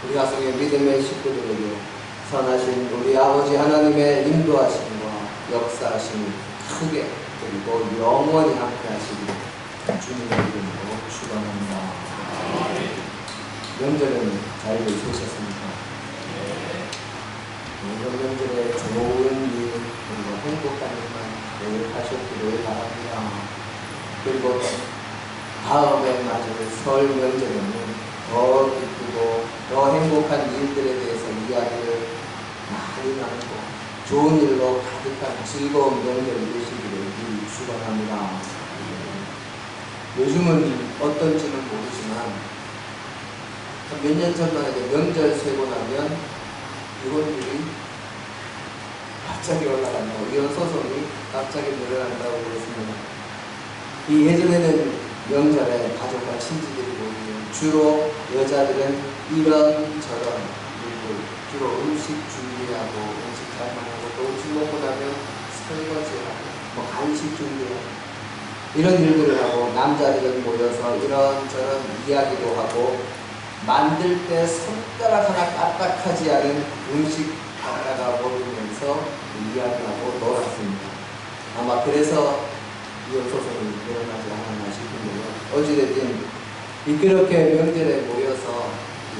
우리 가정의 믿음의 식구들에게 선하신 우리 아버지 하나님의 인도하심과 역사하심이 크게 그리고 영원히 함께 하시기를 주님의 이름으로 축원합니다. 명절은 잘 보내셨습니까? 이번 명절에 좋은 일 그리고 행복한 일만 늘 하셨기를 바랍니다. 그리고 다음에 맞을 설 명절에는 더 기쁘고 더 행복한 일들에 대해서 이야기를 많이 나누고 좋은 일로 가득한 즐거운 명절이 되시기를 축원합니다. 요즘은 어떤지는 모르지만 몇 년 전만 해도 명절 세고 나면 이혼율이 갑자기 올라간다고, 이혼 소송이 갑자기 늘어난다고 그랬습니다. 이 예전에는 명절에 가족과 친지들이 모이면 주로 여자들은 이런저런 일들, 주로 음식 준비하고 음식 잘 만들고 또 음식 먹고 나면 설거지하고 뭐 간식 준비하고 이런 일들을 하고, 남자들은 모여서 이런저런 이야기도 하고 만들 때 손가락 하나 까딱하지 않은 음식 갖다가 먹으면서 이야기하고 놀았습니다. 아마 그래서 이혼 소송이 일어나지 않았나 싶은데요. 어찌됐든 그렇게 명절에 모여서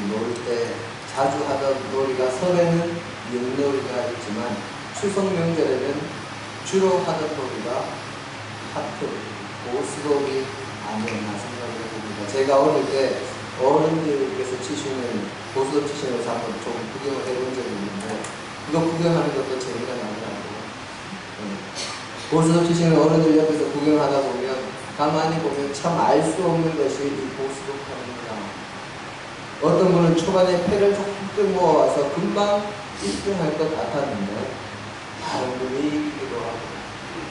놀 때 자주 하던 놀이가 설에는 윷놀이가 있지만 추석 명절에는 주로 하던 놀이가 하트, 보스놀이 아니었나 생각을 해봅니다. 제가 어릴 때 어른들께서 치시는 보스로 치시는 것을 한번 좀 구경을 해본 적이 있는데 그거 구경하는 것도 재미가 나더라고요. 보스로 치시는 어른들 옆에서 구경하다 보면 가만히 보면 참 알 수 없는 것이 이 보스로 하는구나. 어떤 분은 초반에 패를 조금 모아와서 금방 1등 할 것 같았는데 다른 분이 이기기도 하고,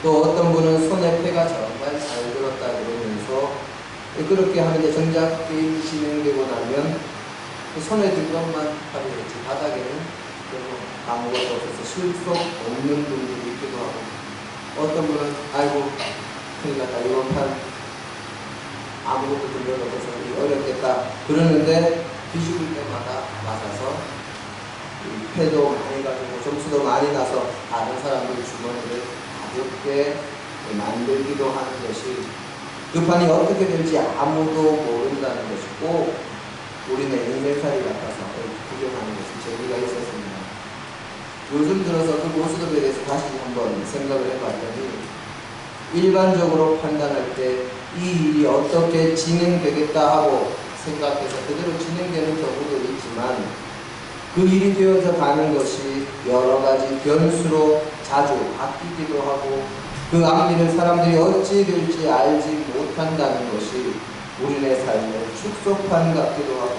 또 어떤 분은 손에 패가 정말 잘 들었다 그러면서 그렇게 하는데 정작 게임이 진행되고 나면 손에 든 것만 발휘했지 바닥에는 아무것도 없어서 실속 없는 분들이 있기도 하고, 어떤 분은 아이고 큰일 났다, 이번 판 아무것도 들려놓고서 어렵겠다 그러는데 뒤집을 때마다 맞아서 패도 많이 가지고 점수도 많이 나서 다른 사람들 주머니를 가볍게 만들기도 하는 것이, 그 판이 어떻게 될지 아무도 모른다는 것이 꼭 우리네 인생살이 같아서 구경하는 것이 재미가 있었습니다. 요즘 들어서 그 모습에 대해서 다시 한번 생각을 해봤더니 일반적으로 판단할 때 이 일이 어떻게 진행되겠다 하고 생각해서 그대로 진행되는 경우도 있지만 그 일이 되어져 가는 것이 여러 가지 변수로 자주 바뀌기도 하고 그 앞일을 사람들이 어찌 될지 알지 못한다는 것이 우리네 삶의 축소판 같기도 하고,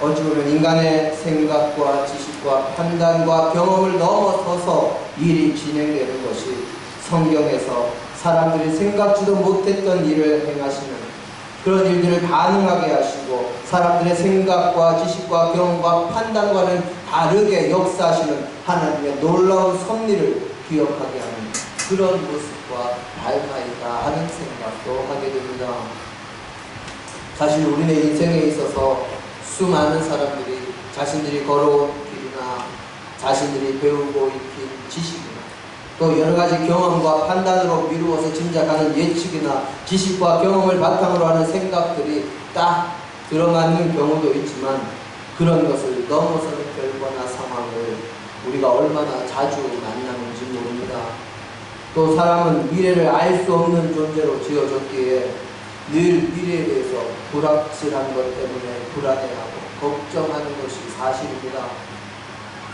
어찌 보면 인간의 생각과 지식과 판단과 경험을 넘어서서 일이 진행되는 것이 성경에서 사람들이 생각지도 못했던 일을 행하시는 그런 일들을 가능하게 하시고 사람들의 생각과 지식과 경험과 판단과는 다르게 역사하시는 하나님의 놀라운 섭리를 기억하게 하는 그런 모습과 닮아있다 하는 생각도 하게 됩니다. 사실 우리네 인생에 있어서 수많은 사람들이 자신들이 걸어온 길이나 자신들이 배우고 익힌 지식이나 또 여러가지 경험과 판단으로 미루어서 짐작하는 예측이나 지식과 경험을 바탕으로 하는 생각들이 딱 들어맞는 경우도 있지만 그런 것을 넘어서는 결과나 상황을 우리가 얼마나 자주 만나는지 모릅니다. 또 사람은 미래를 알 수 없는 존재로 지어졌기에 늘 미래에 대해서 불확실한 것 때문에 불안해하고 걱정하는 것이 사실입니다.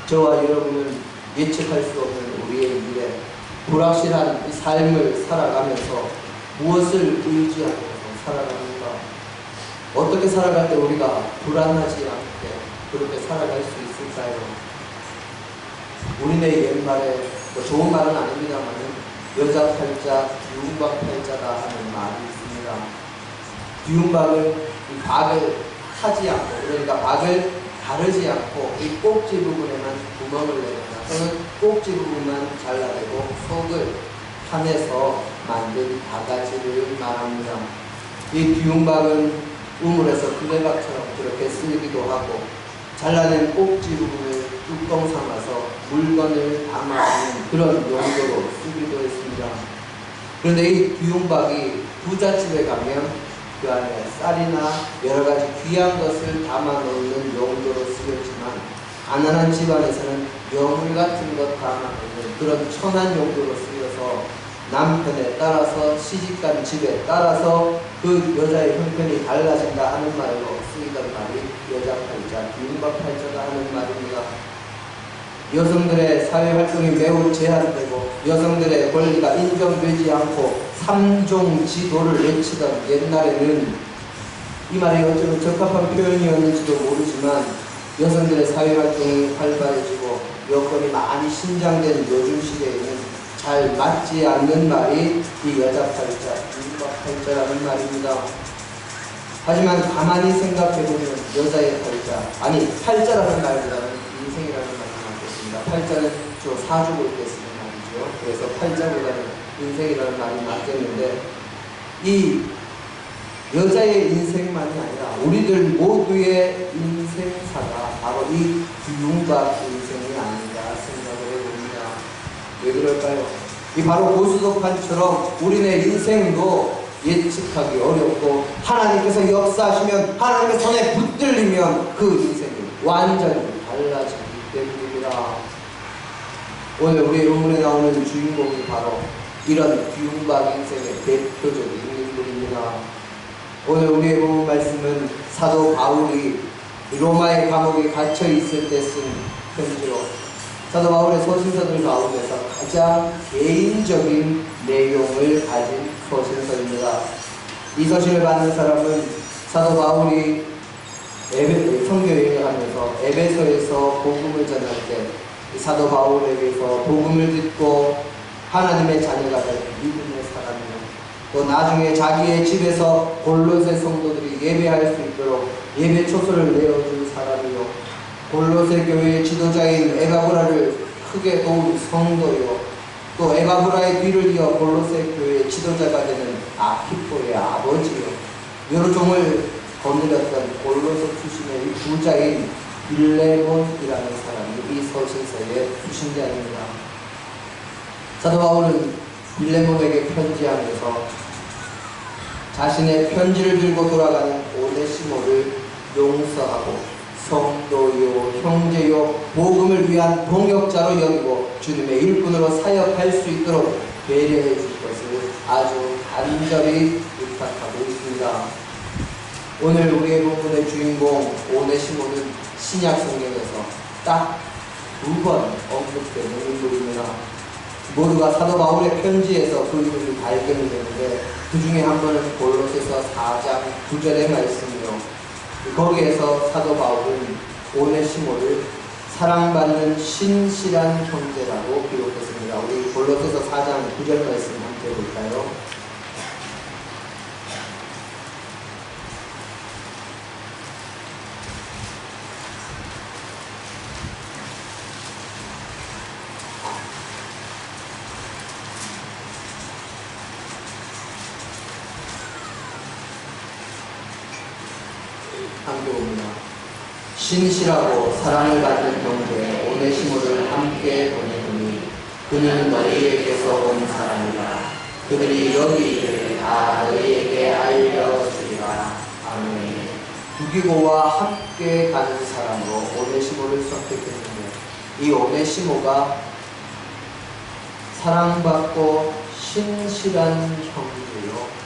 저와 여러분은 예측할 수 없는 우리의 미래, 불확실한 이 삶을 살아가면서 무엇을 의지하면서 살아갑니까? 어떻게 살아갈 때 우리가 불안하지 않게 그렇게 살아갈 수 있을까요? 우리네 옛말에 뭐 좋은 말은 아닙니다만 여자 팔자, 비움박 팔자다 하는 말이 있습니다. 비움박은 이 박을 하지 않고, 그러니까 박을 가르지 않고 이 꼭지 부분에만 구멍을 내거나 또는 꼭지 부분만 잘라내고 속을 파내서 만든 바가지를 말합니다. 이 비움박은 우물에서 그레박처럼 그렇게 쓰기도 하고 잘라낸 꼭지 부분을 뚜껑 삼아서 물건을 담아주는 그런 용도로 쓰기도 했습니다. 그런데 이 귀용박이 부잣집에 가면 그 안에 쌀이나 여러 가지 귀한 것을 담아 놓는 용도로 쓰였지만, 가난한 집안에서는 여물 같은 것 담아 놓는 그런 천한 용도로 쓰여서 남편에 따라서 시집간 집에 따라서 그 여자의 형편이 달라진다 하는 말로 쓰이던 말이 여자 팔자, 귀용박 팔자가 하는 말입니다. 여성들의 사회활동이 매우 제한되고 여성들의 권리가 인정되지 않고 삼종지도를 외치던 옛날에는, 이 말이 어쩌면 적합한 표현이었는지도 모르지만, 여성들의 사회활동이 활발해지고 여건이 많이 신장된 요즘 시대에는 잘 맞지 않는 말이 이 여자 팔자, 귀용박 팔자라는 말입니다. 하지만 가만히 생각해보면 여자의 팔자, 아니 팔자라는 말보다는 인생이라는 말이 맞겠습니다. 팔자는 주로 사주볼 때 쓰는 말이죠. 그래서 팔자보다는 인생이라는 말이 맞겠는데, 이 여자의 인생만이 아니라 우리들 모두의 인생사가 바로 이 귀용박 인생이 아닌가 생각을 해봅니다. 왜 그럴까요? 이 바로 고수도판처럼 우리네 인생도 예측하기 어렵고, 하나님께서 역사하시면, 하나님의 손에 붙들리면 그 인생이 완전히 달라지기 때문입니다. 오늘 우리 본문에 나오는 주인공이 바로 이런 귀용박 인생의 대표적인 인물입니다. 오늘 우리의 본문 말씀은 사도 바울이 로마의 감옥에 갇혀 있을 때 쓴 편지로, 사도 바울의 서신서들 가운데서 가장 개인적인 내용을 가진 서신서입니다. 이 서신을 받는 사람은 사도 바울이 선교 여행을 하면서 에베소에서 복음을 전할 때 사도 바울에게서 복음을 듣고 하나님의 자녀가 된 믿음의 사람이요, 또 나중에 자기의 집에서 골로새 성도들이 예배할 수 있도록 예배 초소를 내어준 사람이요, 골로새 교회의 지도자인 에바브라를 크게 도운 성도요, 또 에바브라의 뒤를 이어 골로새 교회의 지도자가 되는 아키포의 아버지요, 여러 종을 거느렸던 골로새 출신의 부자인 빌레몬이라는 사람이 이 서신서의 수신자입니다. 사도 바울은 빌레몬에게 편지하면서 자신의 편지를 들고 돌아가는 오네시모를 용서하고 성도요, 형제요, 복음을 위한 동역자로 여기고 주님의 일꾼으로 사역할 수 있도록 배려해 줄 것을 아주 간절히 부탁하고 있습니다. 오늘 우리의 본문의 주인공 오네시모는 신약 성경에서 딱 2번 언급되는 인물입니다. 모두가 사도 바울의 편지에서 그 이름이 발견이 되는데, 그 중에 한 번은 골로새서 4장 9절의 말씀이요, 거기에서 사도 바울은 오네시모를 사랑받는 신실한 형제라고 기록했습니다. 우리 골로새서 4장 9절 말씀 함께 볼까요? 함께 봅니다. 신실하고 사랑을 받는 형제 오네시모를 함께 보내오니 그는 너희에게서 온 사람이라. 그들이 여기 이르되 다 너희에게 알려주리라. 아멘. 두기고와 함께 가는 사람으로 오네시모를 선택했는데, 이 오네시모가 사랑받고 신실한 형제요,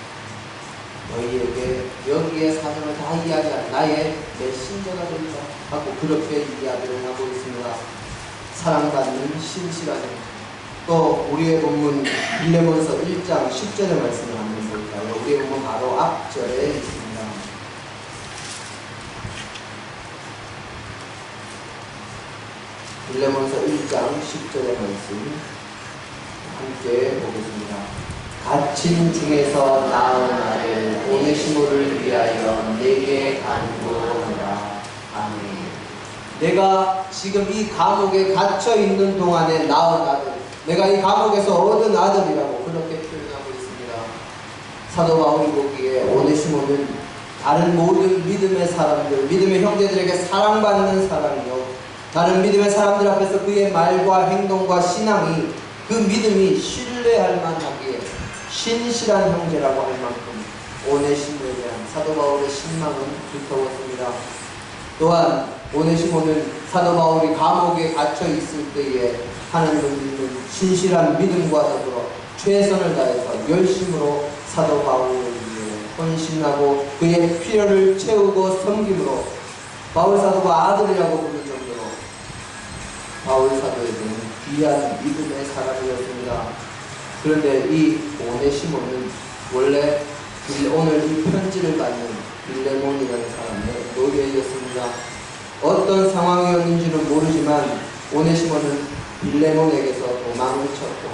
너희에게 여기에 사정을 다 이야기한 나의 메신저가 된다 하고 그렇게 이야기를 하고 있습니다. 사랑받는 신실한 형제. 또 우리의 본문 빌레몬서 1장 10절의 말씀을 한번 볼까요? 우리의 본문 바로 앞절에 있습니다. 빌레몬서 1장 10절의 말씀 함께 보겠습니다. 갇힌 중에서 낳은 아들 오네시모를 위하여 내게 간구하노라. 아멘. 내가 지금 이 감옥에 갇혀 있는 동안에 낳은 아들, 내가 이 감옥에서 얻은 아들이라고 그렇게 표현하고 있습니다. 사도 바울이 보기에 오네시모는 다른 모든 믿음의 사람들, 믿음의 형제들에게 사랑받는 사람이요, 다른 믿음의 사람들 앞에서 그의 말과 행동과 신앙이, 그 믿음이 신뢰할 만하기에 신실한 형제라고 할 만큼 오네시모에 대한 사도 바울의 신망은 두터웠습니다. 또한 오네시모는 사도 바울이 감옥에 갇혀 있을 때에 하나님을 믿는 신실한 믿음과 더불어 최선을 다해서 열심으로 사도 바울을 위해 헌신하고 그의 필요를 채우고 섬김으로 바울 사도가 아들이라고 부를 정도로 바울 사도에게는 귀한 믿음의 사람이었습니다. 그런데 이 오네시모는 원래 오늘 이 편지를 받는 빌레몬이라는 사람의 노예였습니다. 어떤 상황이었는지는 모르지만 오네시모는 빌레몬에게서 도망을 쳤고,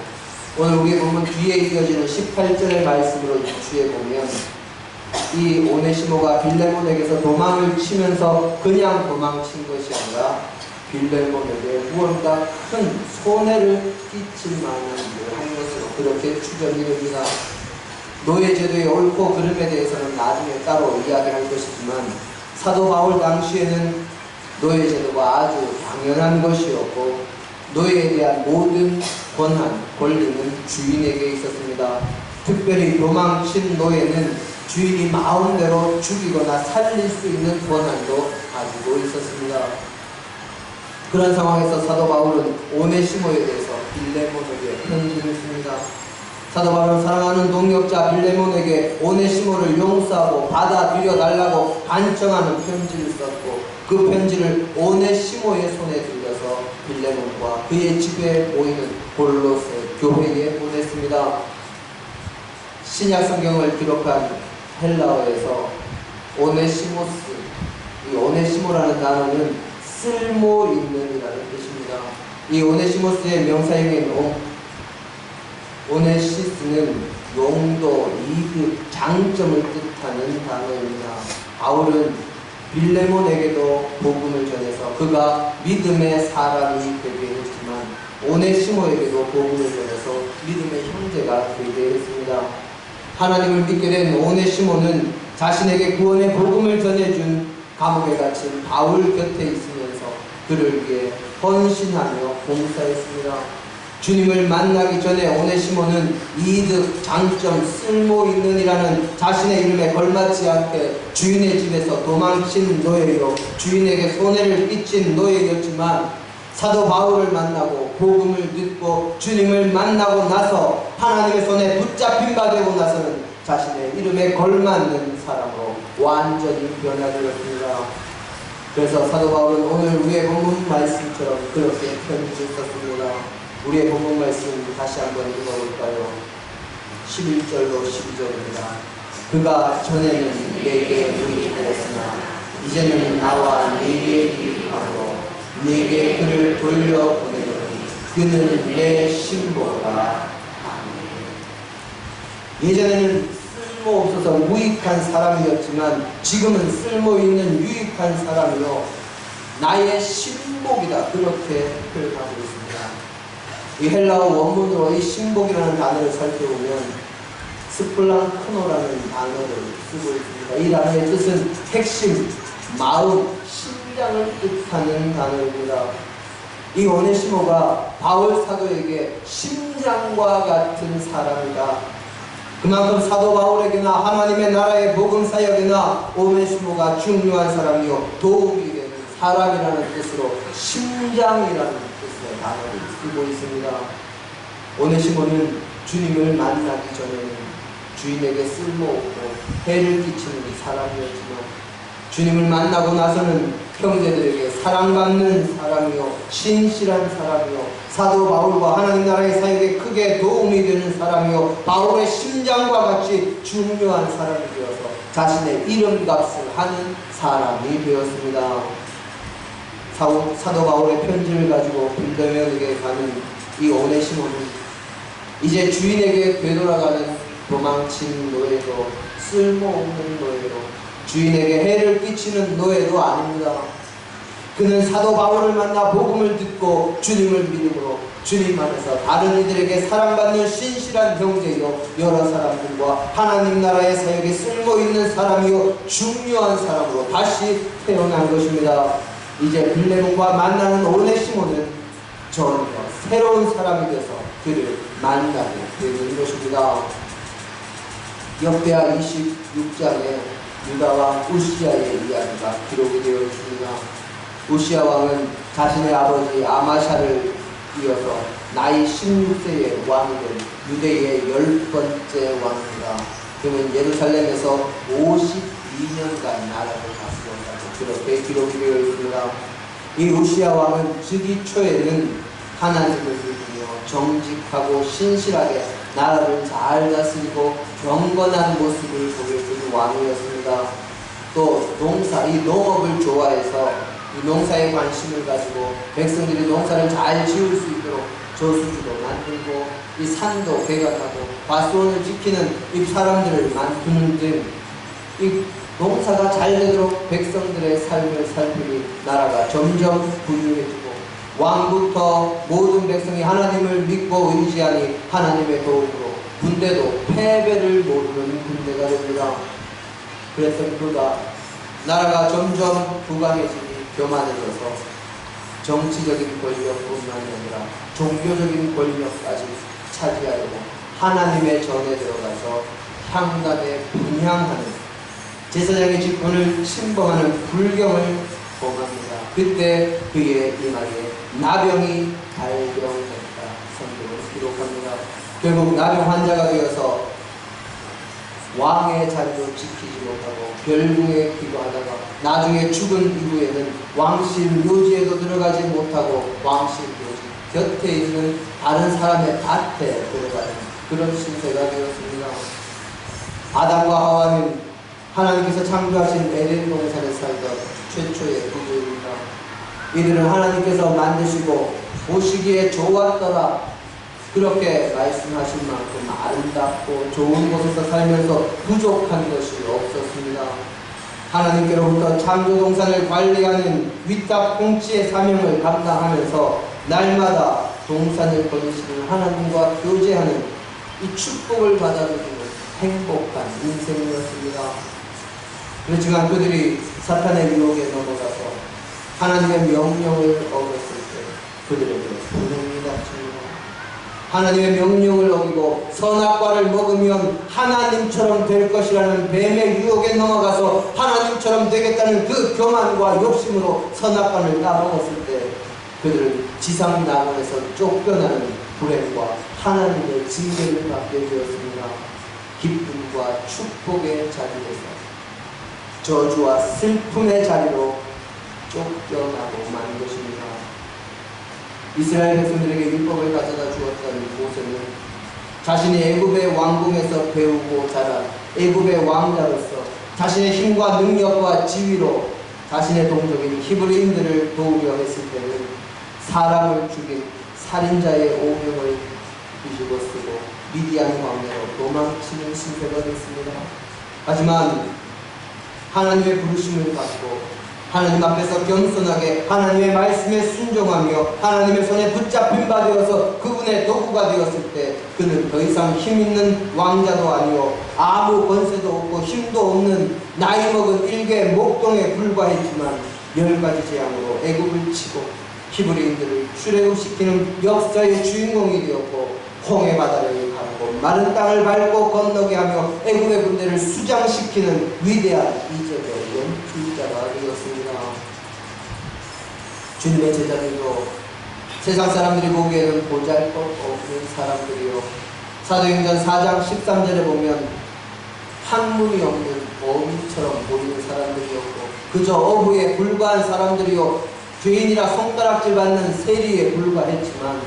오늘 우리의 본문 뒤에 이어지는 18절의 말씀으로 유추해보면 이 오네시모가 빌레몬에게서 도망을 치면서 그냥 도망친 것이 아니라 빌레몬에게 무언가 큰 손해를 끼칠 만한 일을 한 것으로 그렇게 추정이 됩니다. 노예제도의 옳고 그름에 대해서는 나중에 따로 이야기할 것이지만 사도 바울 당시에는 노예제도가 아주 당연한 것이었고 노예에 대한 모든 권한, 권리는 주인에게 있었습니다. 특별히 도망친 노예는 주인이 마음대로 죽이거나 살릴 수 있는 권한도 가지고 있었습니다. 그런 상황에서 사도 바울은 오네시모에 대해서 빌레몬에게 편지를 씁니다. 사도 바울은 사랑하는 동역자 빌레몬에게 오네시모를 용서하고 받아들여 달라고 간청하는 편지를 썼고, 그 편지를 오네시모의 손에 들려서 빌레몬과 그의 집에 모이는 골로새 교회에 보냈습니다. 신약 성경을 기록한 헬라어에서 오네시모스, 이 오네시모라는 단어는 쓸모 있는이라는 뜻입니다. 이 오네시모스의 명사형인 오네시스는 용도, 이득, 장점을 뜻하는 단어입니다. 바울은 빌레몬에게도 복음을 전해서 그가 믿음의 사람이 되게 했지만 오네시모에게도 복음을 전해서 믿음의 형제가 되게 했습니다. 하나님을 믿게 된 오네시모는 자신에게 구원의 복음을 전해준 감옥에 갇힌 바울 곁에 있으면서 그를 위해 헌신하며 봉사했습니다. 주님을 만나기 전에 오네시모는 이득, 장점, 쓸모 있는이라는 자신의 이름에 걸맞지 않게 주인의 집에서 도망친 노예요, 주인에게 손해를 끼친 노예였지만 사도 바울을 만나고 복음을 듣고 주님을 만나고 나서 하나님의 손에 붙잡힌 바 되고 나서는 자신의 이름에 걸맞는 사람으로 완전히 변화되었습니다. 그래서 사도 바울은 오늘 우리의 본문 말씀처럼 그렇게 편지를 썼습니다. 우리의 본문 말씀 다시 한번 읽어볼까요? 11절로 12절입니다. 그가 전에는 내게 유익하였으나 이제는 나와 내게 유익하고 내게 그를 돌려보내노니 그는 내 신보라. 예전에는 쓸모없어서 무익한 사람이었지만 지금은 쓸모있는 유익한 사람이요 나의 신복이다, 그렇게 표현하고 있습니다. 이 헬라어 원문으로 이 신복이라는 단어를 살펴보면 스플랑크노라는 단어를 쓰고 있습니다. 이 단어의 뜻은 핵심, 마음, 심장을 뜻하는 단어입니다. 이 오네시모가 바울 사도에게 심장과 같은 사람이다. 그만큼 사도 바울에게나 하나님의 나라의 복음 사역에나 오네시모가 중요한 사람이요 도움이 되는 사람이라는 뜻으로 심장이라는 뜻의 단어를 쓰고 있습니다. 오네시모는 주님을 만나기 전에는 주인에게 쓸모없고 해를 끼치는 사람이었지만 주님을 만나고 나서는 형제들에게 사랑받는 사람이요 신실한 사람이요 사도 바울과 하나님 나라의 사역에 크게 도움이 되는 사람이요 바울의 심장과 같이 중요한 사람이 되어서 자신의 이름값을 하는 사람이 되었습니다. 사도 바울의 편지를 가지고 빌레몬에게 가는 이 오네시모는 이제 주인에게 되돌아가는 도망친 노예도 쓸모없는 노예도 주인에게 해를 끼치는 노예도 아닙니다. 그는 사도 바울을 만나 복음을 듣고 주님을 믿음으로 주님 안에서 다른 이들에게 사랑받는 신실한 형제요 여러 사람들과 하나님 나라의 사역에 쓸모있는 사람이요 중요한 사람으로 다시 태어난 것입니다. 이제 빌레몬과 만나는 오네시모는 전혀 새로운 사람이 되어서 그를 만나게 되는 것입니다. 역대하 26장에 유다와 우시아의 이야기가 기록이 되어 있습니다. 우시아 왕은 자신의 아버지 아마샤를 이어서 나이 16세의 왕이 된 유대의 10번째 왕입니다. 그는 예루살렘에서 52년간 나라를 다스렸다고 그렇게 기록이 되어 있습니다. 이 우시아 왕은 즉위 초에는 하나님을 믿으며 정직하고 신실하게 나라를 잘 다스리고 경건한 모습을 보여주는 왕이었습니다. 또 이 농업을 좋아해서 이 농사에 관심을 가지고 백성들이 농사를 잘 지을 수 있도록 저수지도 만들고 이 산도 개간하고 과수원을 지키는 이 사람들을 만드는 등 이 농사가 잘 되도록 백성들의 삶을 살피니 나라가 점점 부유해지고 왕부터 모든 백성이 하나님을 믿고 의지하니 하나님의 도움으로 군대도 패배를 모르는 군대가 됩니다. 그래서 그가 나라가 점점 부강해지니 교만해져서 정치적인 권력뿐만이 아니라 종교적인 권력까지 차지하려고 하나님의 전에 들어가서 향단에 분향하는 제사장의 직분을 침범하는 불경을 범합니다. 그때 그의 이마에 나병이 발병했다. 성경으로 기록합니다. 결국 나병 환자가 되어서 왕의 자리도 지키지 못하고 별궁에 기도하다가 나중에 죽은 이후에는 왕실 묘지에도 들어가지 못하고 왕실 묘지 곁에 있는 다른 사람의 밭에 들어가는 그런 신세가 되었습니다. 아담과 하와는 하나님께서 창조하신 에덴 동산에 살던 최초의 부부입니다. 이들은 하나님께서 만드시고 보시기에 좋았더라 그렇게 말씀하신 만큼 아름답고 좋은 곳에서 살면서 부족한 것이 없었습니다. 하나님께로부터 창조 동산을 관리하는 위탁 통치의 사명을 감당하면서 날마다 동산을 거두시는 하나님과 교제하는 이 축복을 받아들이는 행복한 인생이었습니다. 그렇지만 그들이 사탄의 유혹에 넘어가서 하나님의 명령을 어겼을 때 그들에게 불행이 닥칩니다. 하나님의 명령을 어기고 선악과를 먹으면 하나님처럼 될 것이라는 뱀의 유혹에 넘어가서 하나님처럼 되겠다는 그 교만과 욕심으로 선악과를 따먹었을 때 그들은 지상 낙원에서 쫓겨나는 불행과 하나님의 징계를 받게 되었습니다. 기쁨과 축복의 자리에서 저주와 슬픔의 자리로 쫓겨나고 만 것입니다. 이스라엘 백성들에게 율법을 가져다 주었던 모세는 자신이 애굽의 왕궁에서 배우고 자란 애굽의 왕자로서 자신의 힘과 능력과 지위로 자신의 동족인 히브리인들을 도우려 했을 때는 사람을 죽인 살인자의 오명을 뒤집어 쓰고 미디안 광야로 도망치는 신세가 됐습니다. 하지만 하나님의 부르심을 받고 하나님 앞에서 겸손하게 하나님의 말씀에 순종하며 하나님의 손에 붙잡힌 바 되어서 그분의 도구가 되었을 때 그는 더 이상 힘있는 왕자도 아니요 아무 권세도 없고 힘도 없는 나이 먹은 일개 목동에 불과했지만 10가지 재앙으로 애굽을 치고 히브리인들을 출애굽시키는 역사의 주인공이 되었고 홍해 바다를 가르고 마른 땅을 밟고 건너게 하며 애굽의 군대를 수장시키는 위대한 이적의 연출자가 되었습니다. 주님의 제자들도 세상 사람들이 보기에는 보잘것없는 사람들이요 사도행전 4장 13절에 보면 학문이 없는 어미처럼 보이는 사람들이었고 그저 어부에 불과한 사람들이요 죄인이라 손가락질 받는 세리에 불과했지만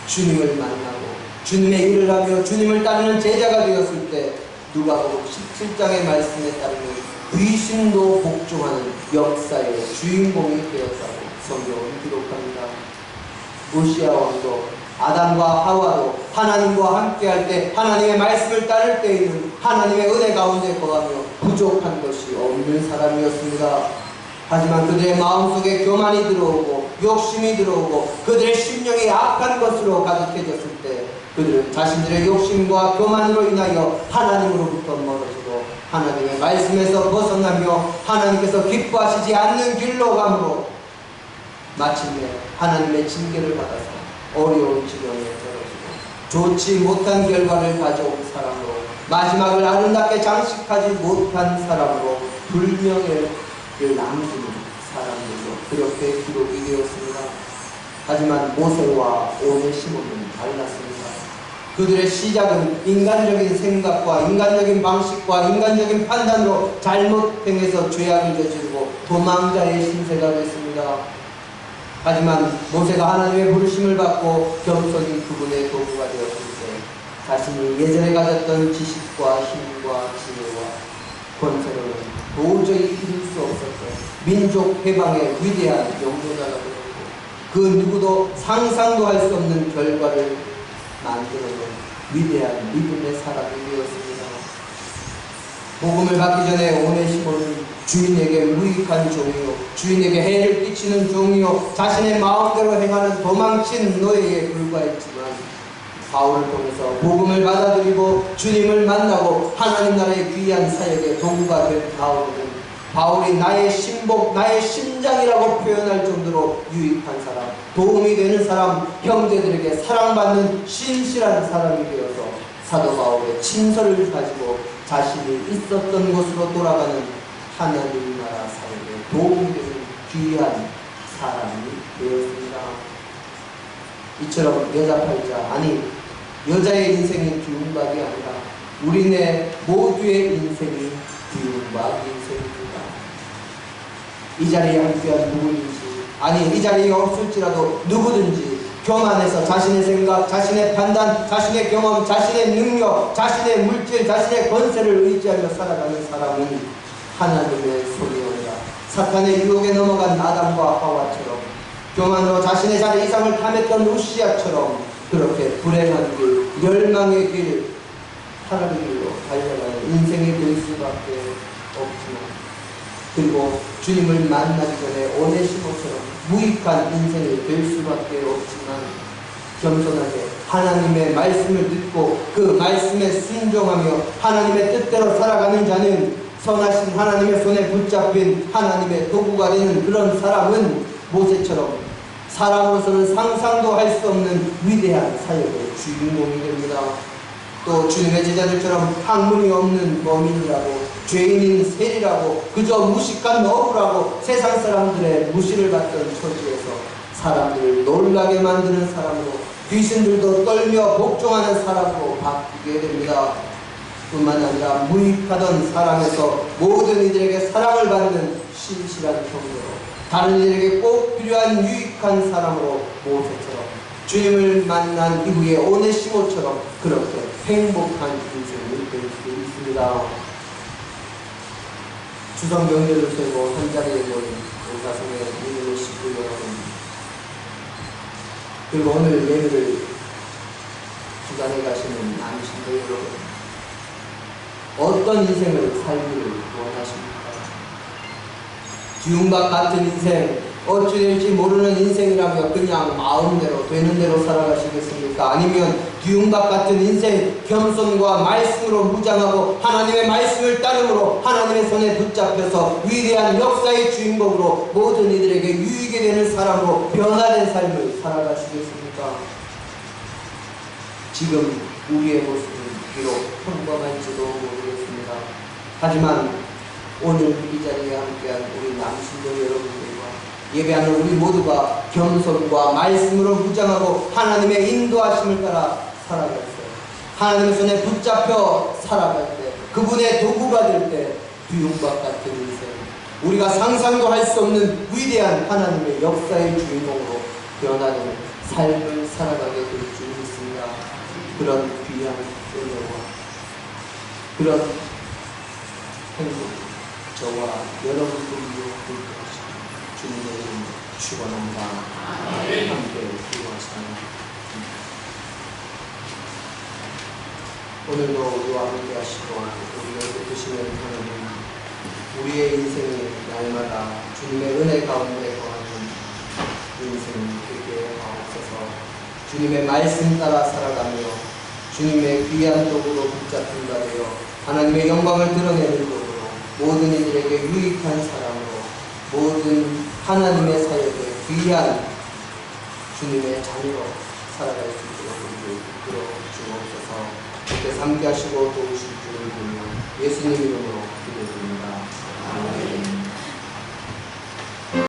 주님을 만나고 주님의 일을 하며 주님을 따르는 제자가 되었을 때 누가복음 17장의 말씀에 따르면 귀신도 복종하는 역사의 주인공이 되었다고 성경은 기록합니다. 우시아 왕도 아담과 하와도 하나님과 함께할 때 하나님의 말씀을 따를 때에는 하나님의 은혜 가운데 거하며 부족한 것이 없는 사람이었습니다. 하지만 그들의 마음속에 교만이 들어오고 욕심이 들어오고 그들의 심령이 악한 것으로 가득해졌을 때 그들은 자신들의 욕심과 교만으로 인하여 하나님으로부터 멀어지고 하나님의 말씀에서 벗어나며 하나님께서 기뻐하시지 않는 길로 가므로 마침내 하나님의 징계를 받아서 어려운 지경에 떨어지고 좋지 못한 결과를 가져온 사람으로 마지막을 아름답게 장식하지 못한 사람으로 불명예를 남기는 사람들로 그렇게 기록이 되었습니다. 하지만 모세와 오네시모는 달랐습니다. 그들의 시작은 인간적인 생각과 인간적인 방식과 인간적인 판단으로 잘못 행해서 죄악을 저지르고 도망자의 신세가 됐습니다. 하지만 모세가 하나님의 부르심을 받고 겸손히 그분의 도구가 되었을 때 자신이 예전에 가졌던 지식과 힘과 지혜와 권세로는 도저히 이룰 수 없었던 민족 해방의 위대한 용도자가 되었고 그 누구도 상상도 할 수 없는 결과를 만들어낸 위대한 믿음의 사람이 되었습니다. 복음을 받기 전에 오네시모는 주인에게 무익한 종이요 주인에게 해를 끼치는 종이요 자신의 마음대로 행하는 도망친 노예에 불과했지만 바울을 통해서 복음을 받아들이고 주님을 만나고 하나님 나라의 귀한 사역의 도구가 된 바울이 나의 신복, 나의 심장이라고 표현할 정도로 유익한 사람, 도움이 되는 사람, 형제들에게 사랑받는 신실한 사람이 되어서 사도 바울의 친서를 가지고 자신이 있었던 곳으로 돌아가는 하나님 나라 사역에 도움이 되는 귀한 사람이 되었습니다. 이처럼 여자 팔자, 아니 여자의 인생이 뒤움박이 아니라 우리네 모두의 인생이 뒤움박 인생입니다. 이 자리에 함께한 누구든지, 아니 이 자리에 없을지라도 누구든지 교만해서 자신의 생각, 자신의 판단, 자신의 경험, 자신의 능력, 자신의 물질, 자신의 권세를 의지하며 살아가는 사람은 하나님의 손이 오니라. 사탄의 유혹에 넘어간 아담과 하와처럼 교만으로 자신의 자리 이상을 탐했던 우시아처럼 그렇게 불행한 길, 멸망의 길, 하나님의 길로 달려가는 인생이 될 수밖에 없지만 그리고 주님을 만나기 전에 오네시모처럼 무익한 인생이 될 수밖에 없지만 겸손하게 하나님의 말씀을 듣고 그 말씀에 순종하며 하나님의 뜻대로 살아가는 자는 선하신 하나님의 손에 붙잡힌 하나님의 도구가 되는 그런 사람은 모세처럼 사람으로서는 상상도 할 수 없는 위대한 사역의 주인공이 됩니다. 또 주님의 제자들처럼 학문이 없는 범인이라고 죄인인 셀이라고 그저 무식한 어부라고 세상 사람들의 무시를 받던 처지에서 사람들을 놀라게 만드는 사람으로 귀신들도 떨며 복종하는 사람으로 바뀌게 됩니다. 뿐만 아니라 무익하던 사람에서 모든 이들에게 사랑을 받는 신실한 형제로 다른 이들에게 꼭 필요한 유익한 사람으로 모세처럼 주님을 만난 이후에 오네시모처럼 그렇게 행복한 인생을 될 수 있습니다. 추석 명절을 세고 한자리에 모인 우리 가슴에 믿음을 싣고 여러분, 그리고 오늘 예배를 주관해 가시는 남신들 여러분, 어떤 인생을 살기를 원하십니까? 뒤움박 같은 인생, 어찌 될지 모르는 인생이라며 그냥 마음대로 되는 대로 살아가시겠습니까? 아니면 뒤움박 같은 인생, 겸손과 말씀으로 무장하고 하나님의 말씀을 따름으로 하나님의 손에 붙잡혀서 위대한 역사의 주인공으로 모든 이들에게 유익이 되는 사람으로 변화된 삶을 살아가시겠습니까? 지금 우리의 모습은 비록 평범할지도 모르겠습니다. 하지만 오늘 이 자리에 함께한 우리 남신들 여러분들과 예배하는 우리 모두가 겸손과 말씀으로 무장하고 하나님의 인도하심을 따라 살아갈 때, 하나님의 손에 붙잡혀 살아갈 때, 그분의 도구가 될 때 뒤움박 같은 인생, 우리가 상상도 할 수 없는 위대한 하나님의 역사의 주인공으로 변화되는 삶을 살아가게 될 줄 믿습니다. 그런 귀한 은혜와 그런 행복 저와 여러분들이요 주님의 이름 축원합니다. 함께 기도하시다. 오늘도 우리와 함께 하시고 우리를 붙드시는 하나님, 우리의 인생이 날마다 주님의 은혜 가운데 거하는 인생 되게 하옵소서. 주님의 말씀 따라 살아가며 주님의 귀한 도구로 붙잡힌 바 되어 하나님의 영광을 드러내는 도구로 모든 이들에게 유익한 사람으로 모든 하나님의 사역에 귀한 주님의 자녀로 살아갈 수 있도록 이끌어 주옵소서. 그때 함께 하시고 도우실 줄을 믿으며 예수님 이름으로 기도드립니다. 아멘.